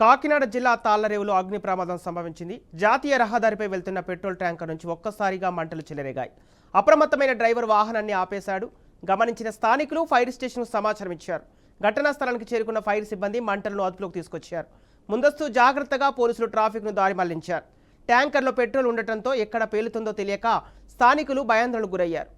కాకినాడ జిల్లా తాళ్లరేవులో అగ్ని ప్రమాదం సంభవించింది. జాతీయ రహదారిపై వెళ్తున్న పెట్రోల్ ట్యాంకర్ నుంచి ఒక్కసారిగా మంటలు చెలరేగాయి. అప్రమత్తమైన డ్రైవర్ వాహనాన్ని ఆపేశాడు. గమనించిన స్థానికులు ఫైర్ స్టేషన్కు సమాచారం ఇచ్చారు. ఘటనా స్థలానికి చేరుకున్న ఫైర్ సిబ్బంది మంటలను అదుపులోకి తీసుకొచ్చారు. ముందస్తు జాగ్రత్తగా పోలీసులు ట్రాఫిక్ను దారి మళ్లించారు. ట్యాంకర్లో పెట్రోల్ ఉండటంతో ఎక్కడ పేలుతుందో తెలియక స్థానికులు భయాందోళనకు గురయ్యారు.